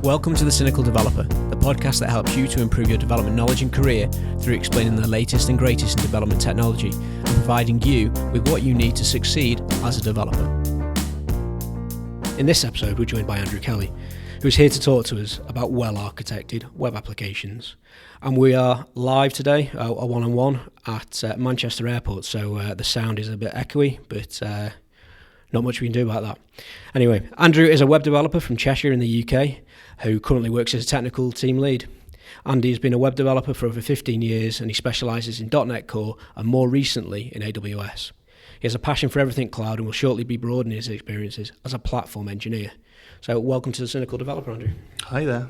Welcome to The Cynical Developer, the podcast that helps you to improve your development knowledge and career through explaining the latest and greatest in development technology and providing you with what you need to succeed as a developer. In this episode, we're joined by Andrew Kelly, who's here to talk to us about well-architected web applications. And we are live today, a one-on-one at Manchester Airport, so the sound is a bit echoey, but not much we can do about that. Anyway, Andrew is a web developer from Cheshire in the UK, who currently works as a technical team lead. Andy has been a web developer for over 15 years, and he specialises in .NET Core and more recently in AWS. He has a passion for everything cloud and will shortly be broadening his experiences as a platform engineer. So welcome to The Cynical Developer, Andrew. Hi there.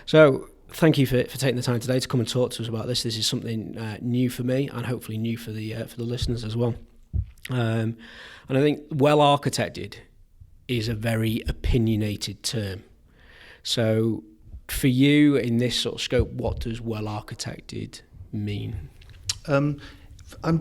So thank you for taking the time today to come and talk to us about this. This is something new for me and hopefully new for the listeners as well. And I think well-architected is a very opinionated term. So for you in this sort of scope, what does well-architected mean? I'm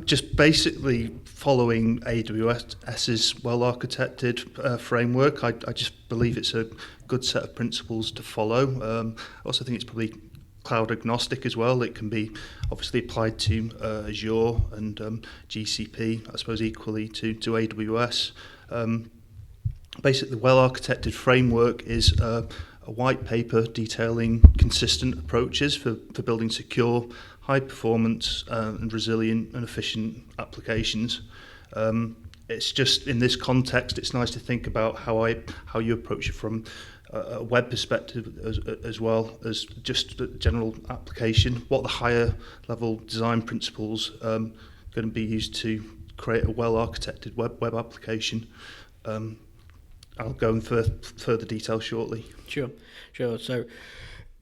just basically following AWS's well-architected framework. I just believe it's a good set of principles to follow. I also think it's probably cloud agnostic as well. It can be obviously applied to Azure and GCP, I suppose equally to AWS. Basically, the well-architected framework is a white paper detailing consistent approaches for building secure, high performance and resilient and efficient applications. It's just in this context, it's nice to think about how you approach it from a web perspective as well as just a general application. What the higher level design principles going to be used to create a well-architected web application. I'll go into further detail shortly. Sure. So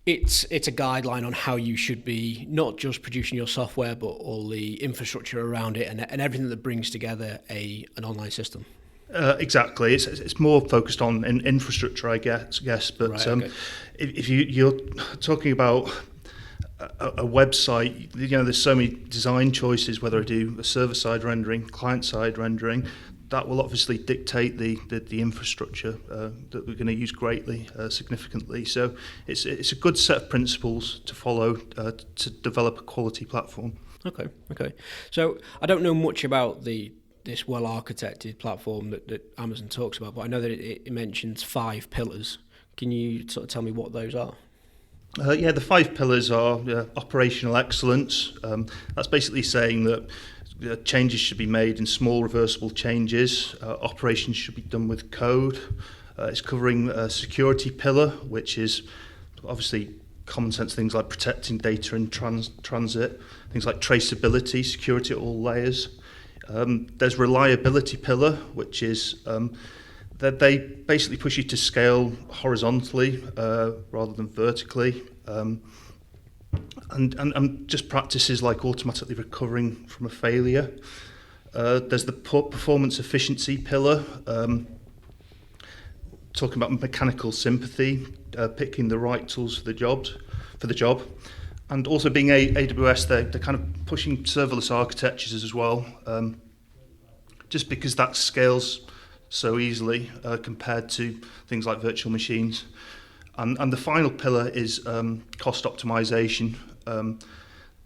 it's a guideline on how you should be not just producing your software, but all the infrastructure around it and everything that brings together an online system. Exactly. It's more focused on infrastructure, I guess. But right, okay. If you're talking about a website, there's so many design choices, whether I do a server-side rendering, client-side rendering, that will obviously dictate the infrastructure that we're going to use greatly, significantly. So it's a good set of principles to follow to develop a quality platform. Okay. So I don't know much about this well-architected platform that Amazon talks about, but I know that it mentions 5 pillars. Can you sort of tell me what those are? The 5 pillars are operational excellence. That's basically saying that changes should be made in small reversible changes. Operations should be done with code. It's covering a security pillar, which is obviously common sense things like protecting data in transit, things like traceability, security at all layers. There's reliability pillar, which is that they basically push you to scale horizontally rather than vertically. And just practices like automatically recovering from a failure. There's the performance efficiency pillar, talking about mechanical sympathy, picking the right tools for the job, and also being AWS, they're kind of pushing serverless architectures as well, just because that scales so easily compared to things like virtual machines. And the final pillar is cost optimization.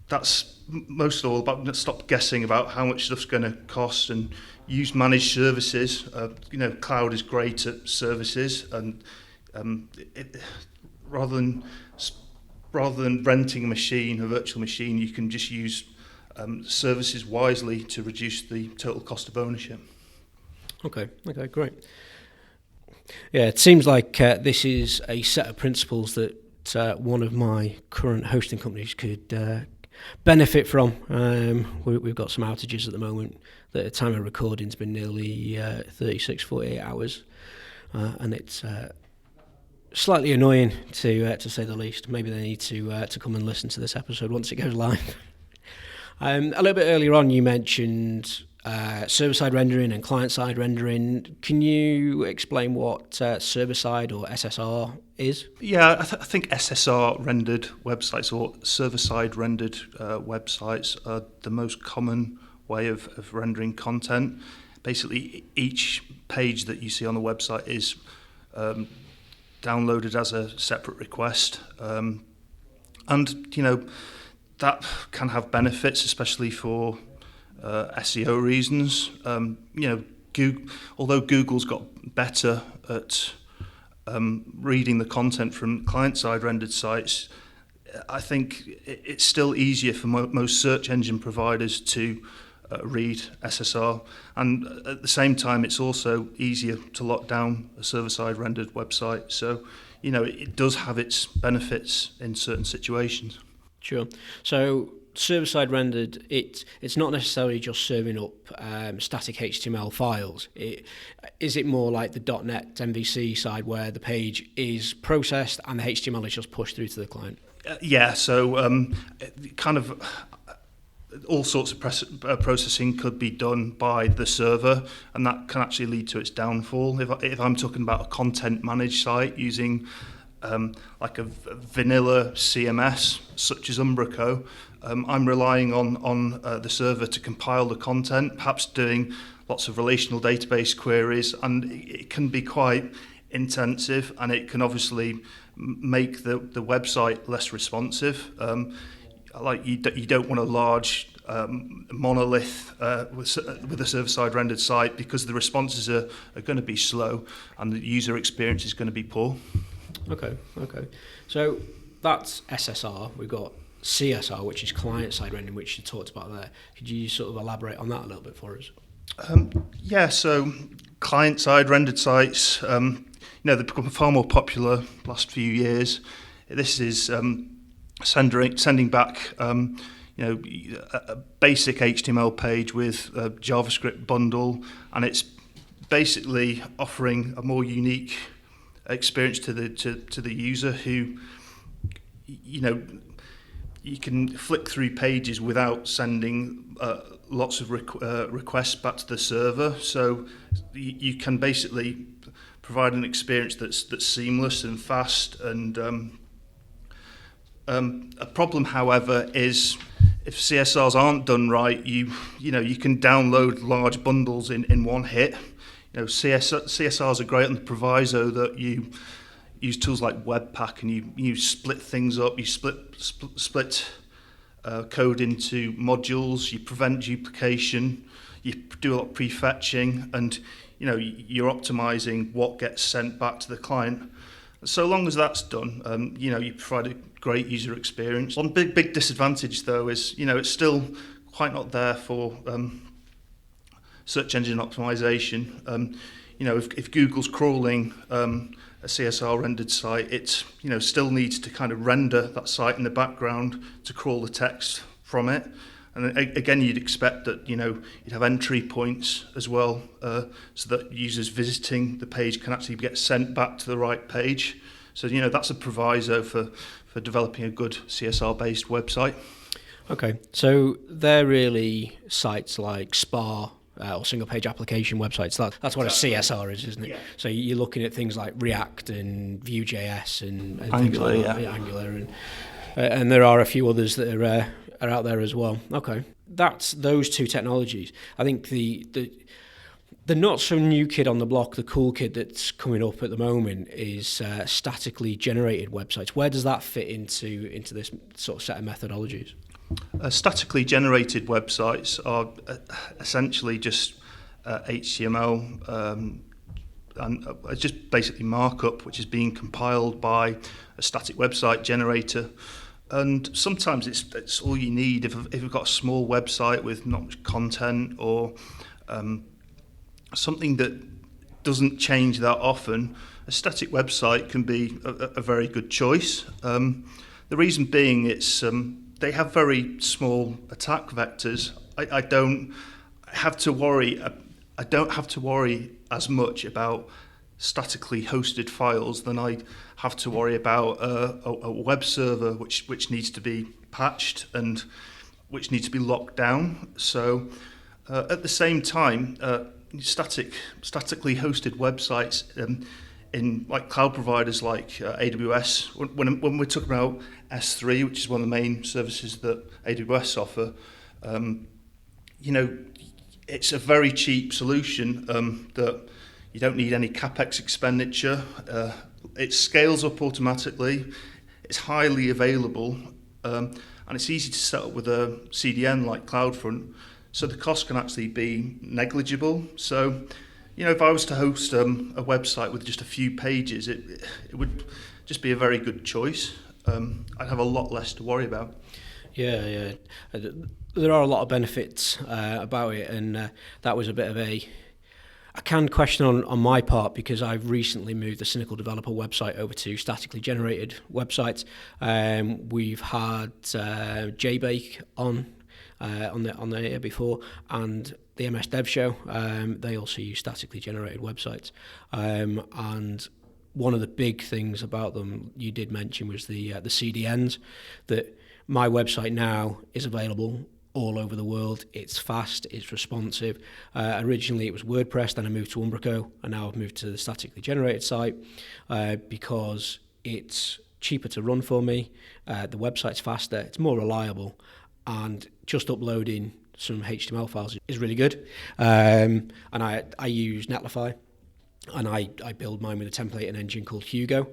That's most of all about stop guessing about how much stuff's going to cost and use managed services. Cloud is great at services, and rather than renting a virtual machine, you can just use services wisely to reduce the total cost of ownership. Okay, great. Yeah, it seems like this is a set of principles that one of my current hosting companies could benefit from. We've got some outages at the moment that at the time of recording has been nearly 48 hours, and it's slightly annoying to say the least. Maybe they need to come and listen to this episode once it goes live. A little bit earlier on you mentioned server-side rendering and client-side rendering. Can you explain what server-side or SSR is? Yeah, I think SSR rendered websites or server-side rendered websites are the most common way of rendering content. Basically, each page that you see on the website is downloaded as a separate request. And, that can have benefits, especially for SEO reasons. Although Google's got better at reading the content from client-side rendered sites, I think it's still easier for most search engine providers to read SSR, and at the same time it's also easier to lock down a server-side rendered website. So it does have its benefits in certain situations. Sure. So server-side rendered, it's not necessarily just serving up static HTML files. Is it more like the .NET MVC side where the page is processed and the HTML is just pushed through to the client? So kind of all sorts of processing could be done by the server, and that can actually lead to its downfall. If I'm talking about a content managed site using like a vanilla CMS such as Umbraco, I'm relying on the server to compile the content, perhaps doing lots of relational database queries, and it can be quite intensive, and it can obviously make the website less responsive. Like you don't want a large monolith with a server-side rendered site, because the responses are going to be slow and the user experience is going to be poor. Okay. So that's SSR. We've got CSR, which is client-side rendering, which you talked about there. Could you sort of elaborate on that a little bit for us? So client-side rendered sites, they've become far more popular last few years. This is sending back a basic HTML page with a JavaScript bundle, and it's basically offering a more unique experience to the user who, you can flick through pages without sending lots of requests back to the server. So you can basically provide an experience that's seamless and fast. And a problem, however, is if CSRs aren't done right, you can download large bundles in one hit. CSRs are great on the proviso that you use tools like Webpack, and you split things up. You split code into modules. You prevent duplication. You do a lot of prefetching, and you're optimizing what gets sent back to the client. So long as that's done, you provide a great user experience. One big disadvantage, though, is it's still quite not there for search engine optimization. If Google's crawling a CSR rendered site, it still needs to kind of render that site in the background to crawl the text from it. And again, you'd expect that you'd have entry points as well, so that users visiting the page can actually get sent back to the right page. So that's a proviso for developing a good CSR-based website. Okay, so they're really sites like SPA or single-page application websites. That's what a CSR is, isn't it? Yeah. So you're looking at things like React and Vue.js and Angular, things like that. Angular, and there are a few others that are out there as well. Okay, that's those two technologies. I think the not so new kid on the block, the cool kid that's coming up at the moment, is statically generated websites. Where does that fit into this sort of set of methodologies? Statically generated websites are essentially just HTML and just basically markup, which is being compiled by a static website generator. And sometimes it's all you need if you've got a small website with not much content, or something that doesn't change that often. A static website can be a very good choice. The reason being, it's they have very small attack vectors. I don't have to worry as much about statically hosted files than I have to worry about a web server which needs to be patched and which needs to be locked down. So at the same time, statically hosted websites in like cloud providers like AWS, when we're talking about S3, which is one of the main services that AWS offer, it's a very cheap solution that you don't need any capex expenditure. It scales up automatically. It's highly available, and it's easy to set up with a CDN like CloudFront. So the cost can actually be negligible. So, if I was to host a website with just a few pages, it would just be a very good choice. I'd have a lot less to worry about. Yeah. There are a lot of benefits about it, and that was a bit of a canned question on my part, because I've recently moved the Cynical Developer website over to statically generated websites. We've had JBake on the air before, and the MS Dev Show. They also use statically generated websites, and one of the big things about them you did mention was the CDNs. That my website now is available all over the world. It's fast, it's responsive. Originally it was WordPress, then I moved to Umbraco, and now I've moved to the statically generated site because it's cheaper to run for me. The website's faster, it's more reliable, and just uploading some HTML files is really good. And I use Netlify, and I build mine with a template and engine called Hugo.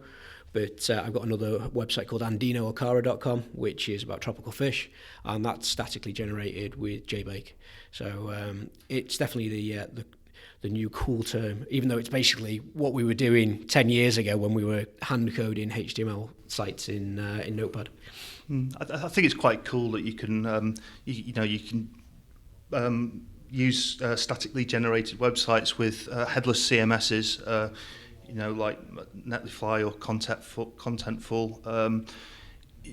But I've got another website called andinookara.com, which is about tropical fish, and that's statically generated with JBake. So it's definitely the new cool term, even though it's basically what we were doing 10 years ago when we were hand coding HTML sites in Notepad. I think it's quite cool that you can you can use statically generated websites with headless CMSs. Like Netlify or Contentful,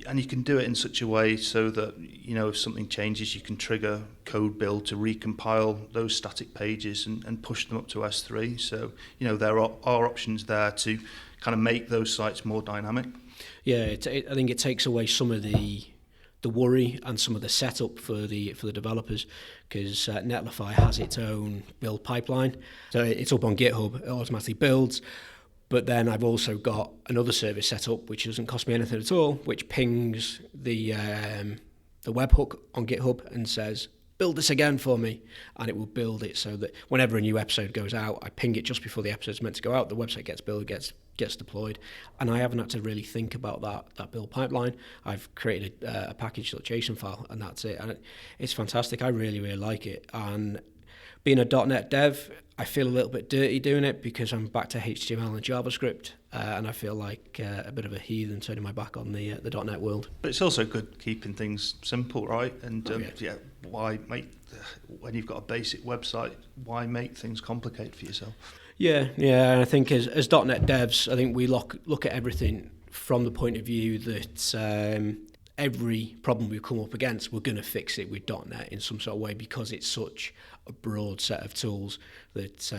and you can do it in such a way so that if something changes, you can trigger code build to recompile those static pages and push them up to S3. So there are options there to kind of make those sites more dynamic. Yeah, I think it takes away some of the worry and some of the setup for the developers, because Netlify has its own build pipeline. So it's up on GitHub, it automatically builds. But then I've also got another service set up which doesn't cost me anything at all, which pings the webhook on GitHub and says, build this again for me, and it will build it so that whenever a new episode goes out, I ping it just before the episode's meant to go out, the website gets built, gets deployed, and I haven't had to really think about that build pipeline. I've created a package.json file, and that's it, and it's fantastic. I really, really like it. And being a .NET dev, I feel a little bit dirty doing it because I'm back to HTML and JavaScript, and I feel like a bit of a heathen turning my back on the .NET world. But it's also good keeping things simple, right? And why make, when you've got a basic website, why make things complicated for yourself? Yeah, and I think as .NET devs, I think we look at everything from the point of view that every problem we come up against, we're going to fix it with .NET in some sort of way, because it's such a broad set of tools that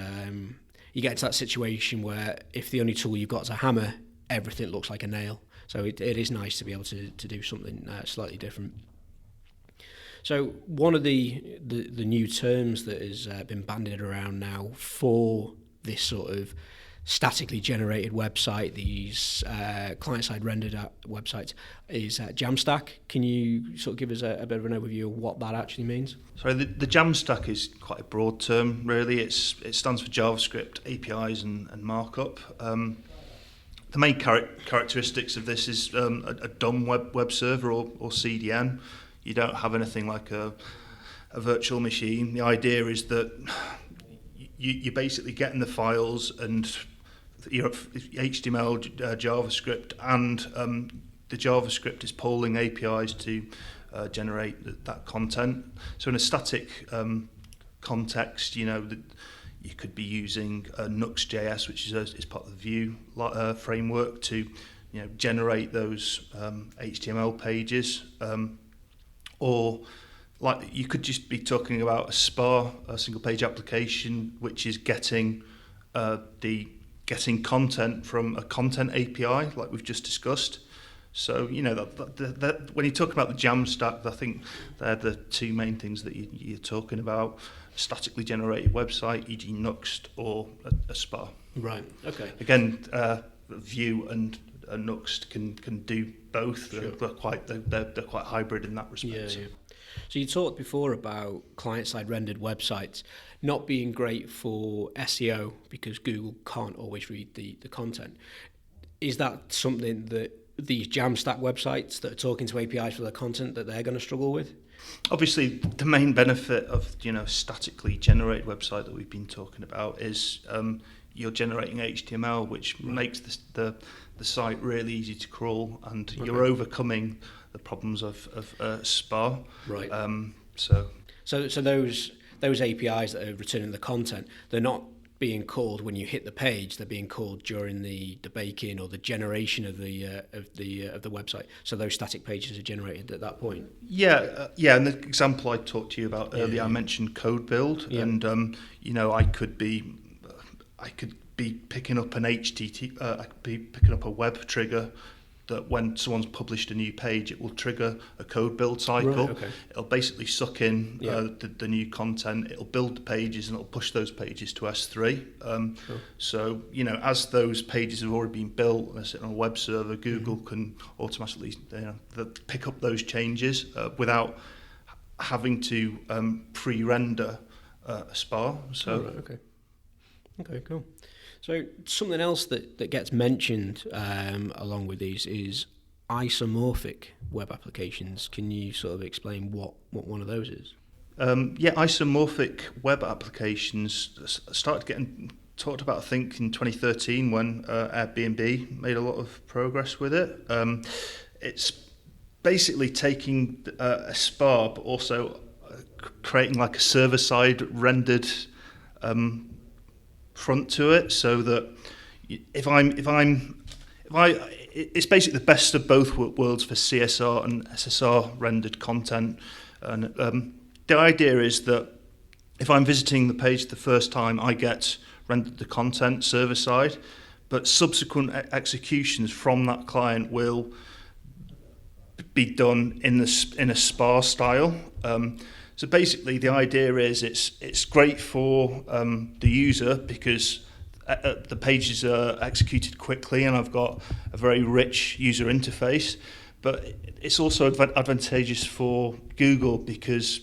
you get to that situation where if the only tool you've got is a hammer, everything looks like a nail. So it is nice to be able to do something slightly different. So one of the new terms that has been bandied around now for this sort of statically generated website, these client-side rendered websites, is Jamstack. Can you sort of give us a bit of an overview of what that actually means? So the Jamstack is quite a broad term, really. It stands for JavaScript, APIs, and markup. The main characteristics of this is a dumb web server or CDN. You don't have anything like a virtual machine. The idea is that you're basically getting the files and your HTML, JavaScript, and the JavaScript is polling APIs to generate that content. So in a static context, you could be using Nuxt.js, which is part of the Vue framework, to generate those HTML pages, or like you could just be talking about a SPA, a single page application, which is getting content from a content API, like we've just discussed. So that when you talk about the Jamstack, I think they're the two main things that you're talking about: a statically generated website, e.g. Nuxt, or a SPA. Right. Okay. Again, Vue and Nuxt can do both. Sure. They're quite hybrid in that respect. Yeah. So you talked before about client-side rendered websites not being great for SEO because Google can't always read the content. is that something that these Jamstack websites that are talking to APIs for their content that they're going to struggle with? Obviously, the main benefit of statically generated website that we've been talking about is you're generating HTML, which makes the site really easy to crawl, and you're overcoming the problems of SPA. Right. So those APIs that are returning the content, they're not being called when you hit the page. They're being called during the baking or the generation of the website. So those static pages are generated at that point. Yeah. And the example I talked to you about earlier, I mentioned code build, and I could be picking up an HTTP. I could be picking up a web trigger that when someone's published a new page, it will trigger a code build cycle. Right, okay. It'll basically suck in the new content. It'll build the pages and it'll push those pages to S3. So, as those pages have already been built and they're sitting on a web server, Google can automatically pick up those changes without having to pre-render a SPA. So, right, okay, cool. So something else that gets mentioned along with these is isomorphic web applications. Can you sort of explain what one of those is? Isomorphic web applications started getting talked about, I think, in 2013 when Airbnb made a lot of progress with it. It's basically taking a SPA, but also creating like a server-side rendered front to it, so that it's basically the best of both worlds for CSR and SSR rendered content. And the idea is that if I'm visiting the page the first time, I get rendered the content server side, but subsequent executions from that client will be done in a SPA style. So basically, the idea is it's great for the user because the pages are executed quickly and I've got a very rich user interface. But it's also advantageous for Google because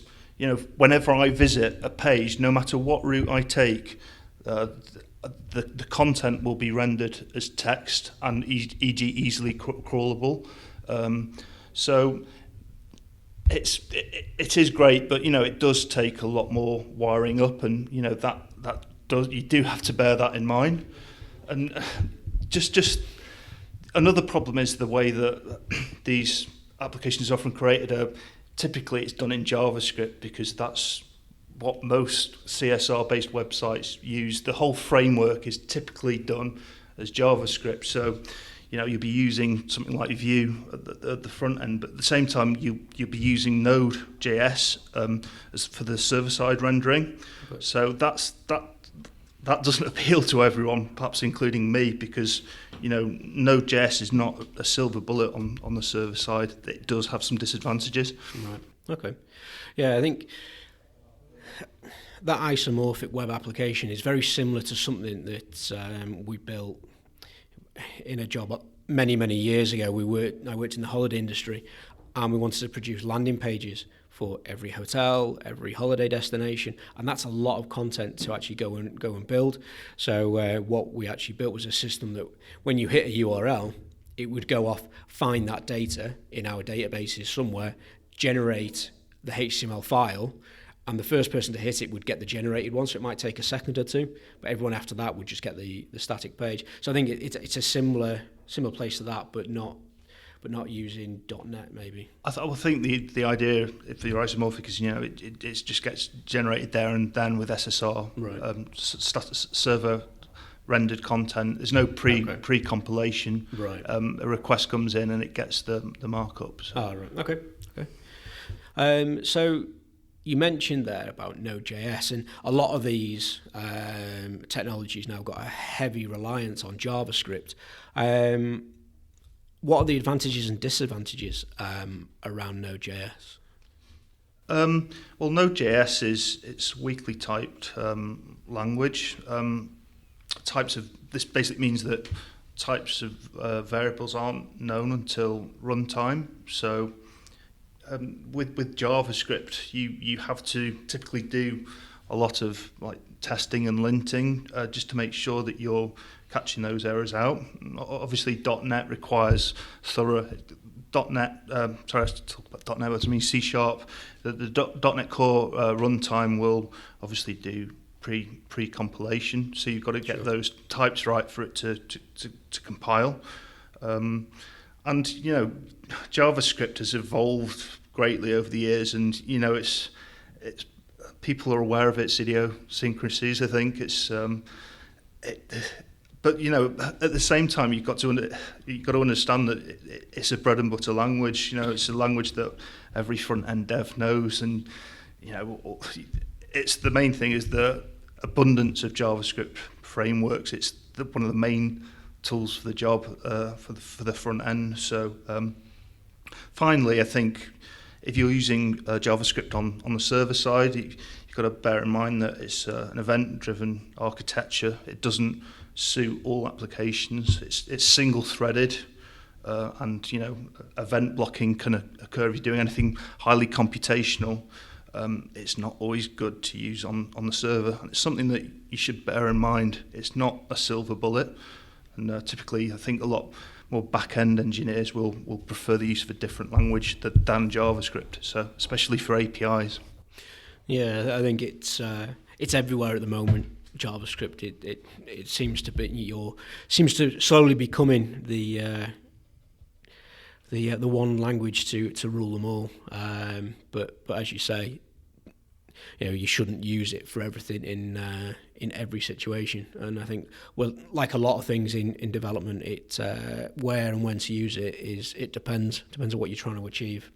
whenever I visit a page, no matter what route I take, the content will be rendered as text and e.g. easily crawlable. So it is great, but it does take a lot more wiring up, and you do have to bear that in mind. And just another problem is the way that these applications are often created. Typically, it's done in JavaScript because that's what most CSR-based websites use. The whole framework is typically done as JavaScript, so you'll be using something like Vue at the front end, but at the same time you'll be using Node.js as for the server-side rendering. Okay. So that doesn't appeal to everyone, perhaps including me, because Node.js is not a silver bullet on the server side. It does have some disadvantages. Right. Okay. Yeah, I think that isomorphic web application is very similar to something that we built in a job many years ago. I worked in the holiday industry, and we wanted to produce landing pages for every hotel, every holiday destination, and that's a lot of content to actually go and build. So what we actually built was a system that when you hit a URL, it would go off, find that data in our databases somewhere, generate the HTML file, and the first person to hit it would get the generated one, so it might take a second or two, but everyone after that would just get the static page. So I think it's a similar place to that, but not using .NET maybe. I think the idea for your isomorphic is it just gets generated there and then with SSR, right. Server rendered content. There's no pre-compilation. Right. A request comes in and it gets the markup. So. Right. Okay. So you mentioned there about Node.js, and a lot of these technologies now got a heavy reliance on JavaScript. What are the advantages and disadvantages around Node.js? Well, Node.js it's weakly typed language. This basically means that types of variables aren't known until runtime. So with JavaScript, you have to typically do a lot of testing and linting just to make sure that you're catching those errors out. Obviously, .NET requires thorough. .NET, sorry, I talk about .NET, but I mean C#. The .NET Core runtime will obviously do pre-compilation, so you've got to get those types right for it to compile. And JavaScript has evolved greatly over the years, and it's people are aware of its idiosyncrasies. I think but at the same time, you've got to understand that it's a bread and butter language. It's a language that every front end dev knows, and it's the main thing is the abundance of JavaScript frameworks. It's one of the main tools for the job for the front end. So finally, I think if you're using JavaScript on the server side, you've got to bear in mind that it's an event-driven architecture. It doesn't suit all applications. It's single-threaded, and event blocking can occur if you're doing anything highly computational. It's not always good to use on the server, and it's something that you should bear in mind. It's not a silver bullet, and typically I think a lot more back-end engineers will prefer the use of a different language than JavaScript, so especially for APIs. Yeah, I think it's everywhere at the moment. JavaScript, it seems to slowly becoming the one language to rule them all. But as you say, you shouldn't use it for everything in every situation. And I think, well, like a lot of things in development, it where and when to use it depends on what you're trying to achieve.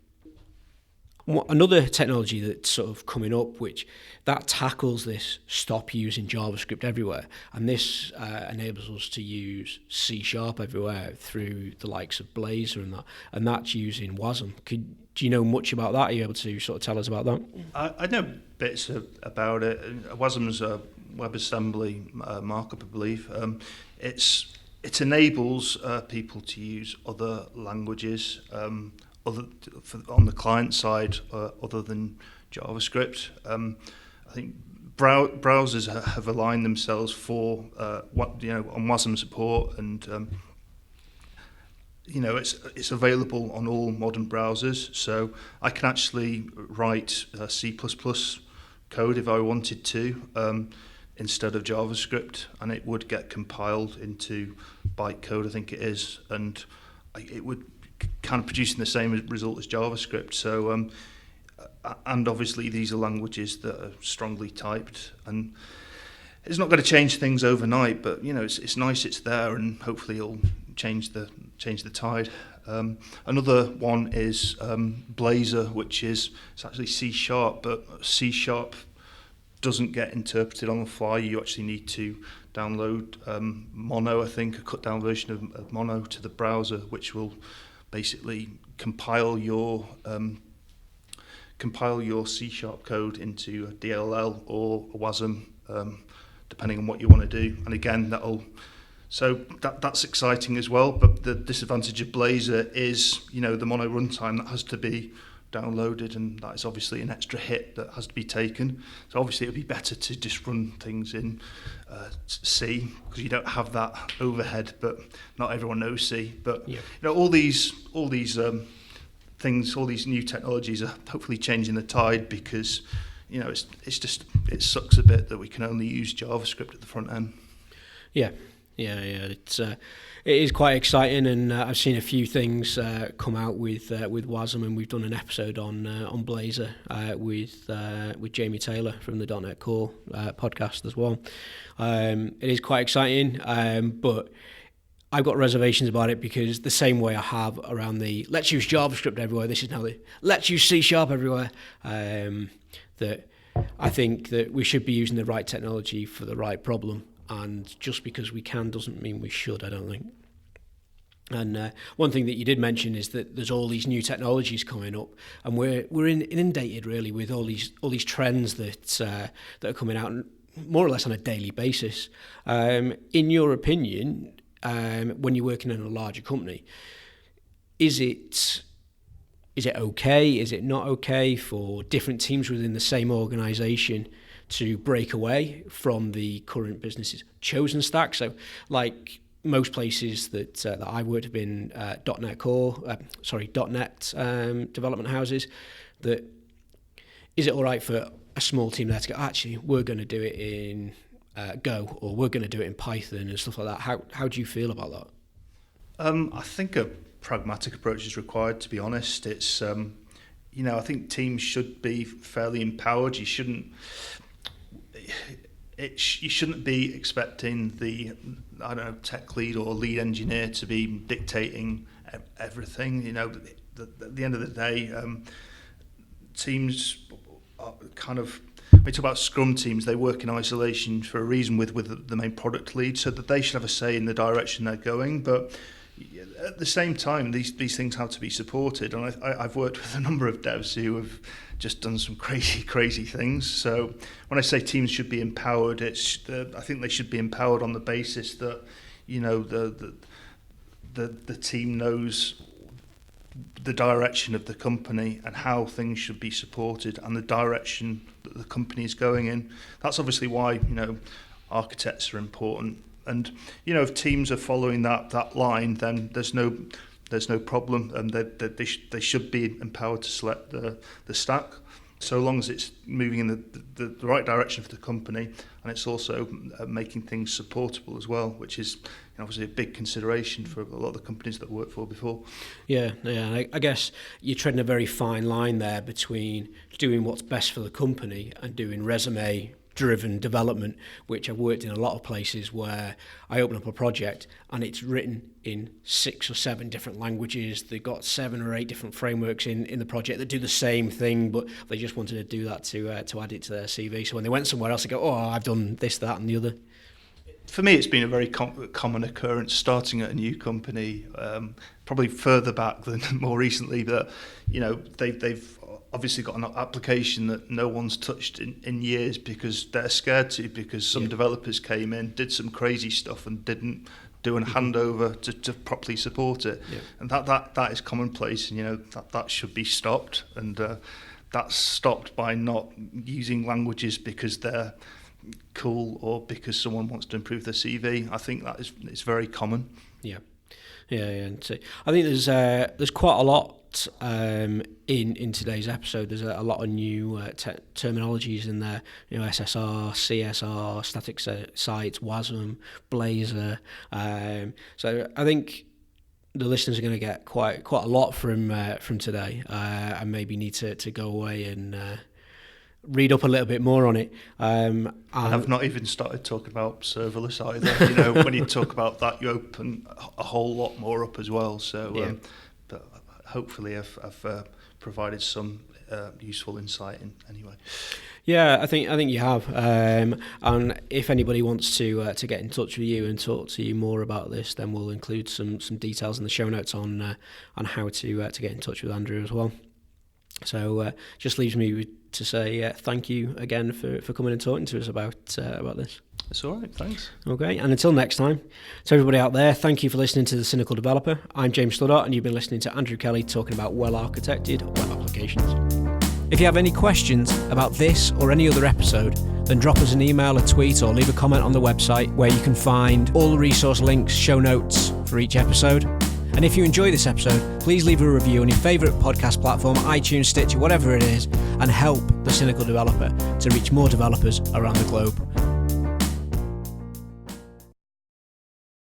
Another technology that's sort of coming up, which that tackles this stop using JavaScript everywhere, and this enables us to use C# everywhere through the likes of Blazor and that's using WASM. Do you know much about that? Are you able to sort of tell us about that? I know bits about it. WASM's a WebAssembly markup, I believe. It enables people to use other languages on the client side other than JavaScript. I think browsers have aligned themselves for on WASM support, and it's available on all modern browsers. So I can actually write C++ code if I wanted to instead of JavaScript, and it would get compiled into bytecode, I think it is, and it would kind of producing the same result as JavaScript. So, and obviously these are languages that are strongly typed, and it's not going to change things overnight. But it's nice it's there, and hopefully it'll change the tide. Another one is Blazor, which it's actually C#, but C# doesn't get interpreted on the fly. You actually need to download Mono, I think, a cut down version of Mono to the browser, which will basically compile your C# code into a DLL or a WASM, depending on what you want to do. And again, that's exciting as well. But the disadvantage of Blazor is, the Mono runtime that has to be downloaded, and that is obviously an extra hit that has to be taken. So obviously it would be better to just run things in C, because you don't have that overhead, but not everyone knows C. But all these things, all these new technologies are hopefully changing the tide, because it sucks a bit that we can only use JavaScript at the front end. Yeah. It is quite exciting, and I've seen a few things come out with WASM, and we've done an episode on Blazor with Jamie Taylor from the .NET Core podcast as well. It is quite exciting, but I've got reservations about it, because the same way I have around the let's use JavaScript everywhere, this is now the let's use C# everywhere. That I think that we should be using the right technology for the right problem. And just because we can doesn't mean we should, I don't think. And one thing that you did mention is that there's all these new technologies coming up, and we're inundated really with all these trends that are coming out more or less on a daily basis. In your opinion, when you're working in a larger company, is it okay? Is it not okay for different teams within the same organisation to break away from the current business's chosen stack. So like most places that I worked have been .NET development houses, that is it all right for a small team there to go, actually, we're going to do it in Go, or we're going to do it in Python and stuff like that? How do you feel about that? I think a pragmatic approach is required, to be honest. It's, I think teams should be fairly empowered. You shouldn't be expecting the, tech lead or lead engineer to be dictating everything. At the end of the day, teams are kind of, when we talk about Scrum teams, they work in isolation for a reason with the main product lead, so that they should have a say in the direction they're going. But at the same time, these things have to be supported. And I've worked with a number of devs who have just done some crazy things. So when I say teams should be empowered, I think they should be empowered on the basis that, the team knows the direction of the company and how things should be supported and the direction that the company is going in. That's obviously why, architects are important. And, if teams are following that line, then there's no problem. And they should be empowered to select the stack, so long as it's moving in the right direction for the company, and it's also making things supportable as well, which is obviously a big consideration for a lot of the companies that I worked for before. Yeah. I guess you're treading a very fine line there between doing what's best for the company and doing resume-driven development, which I've worked in a lot of places where I open up a project and it's written in 6 or 7 different languages. They've got 7 or 8 different frameworks in the project that do the same thing, but they just wanted to do that to add it to their CV. So when they went somewhere else, they go, I've done this, that, and the other. For me, it's been a very common occurrence starting at a new company, probably further back than more recently, that they've obviously got an application that no one's touched in years because they're scared to, because some developers came in, did some crazy stuff and didn't do a handover to properly support it. Yeah. And that is commonplace, and that should be stopped, and that's stopped by not using languages because they're cool or because someone wants to improve their CV. I think it's very common. Yeah. And so I think there's quite a lot in today's episode. There's a lot of new terminologies in there. SSR, CSR, static sites, WASM, Blazor. So I think the listeners are going to get quite a lot from today, and maybe need to go away and read up a little bit more on it. And I've not even started talking about serverless either. When you talk about that, you open a whole lot more up as well. So, but hopefully I've provided some useful insight in anyway. Yeah, I think you have. And if anybody wants to get in touch with you and talk to you more about this, then we'll include some details in the show notes on how to get in touch with Andrew as well. So just leaves me to say thank you again for coming and talking to us about this. It's all right, thanks. Okay, and until next time, to everybody out there, thank you for listening to The Cynical Developer. I'm James Stoddart, and you've been listening to Andrew Kelly talking about well-architected web applications. If you have any questions about this or any other episode, then drop us an email, a tweet, or leave a comment on the website, where you can find all the resource links, show notes for each episode. And if you enjoy this episode, please leave a review on your favourite podcast platform, iTunes, Stitcher, whatever it is, and help The Cynical Developer to reach more developers around the globe.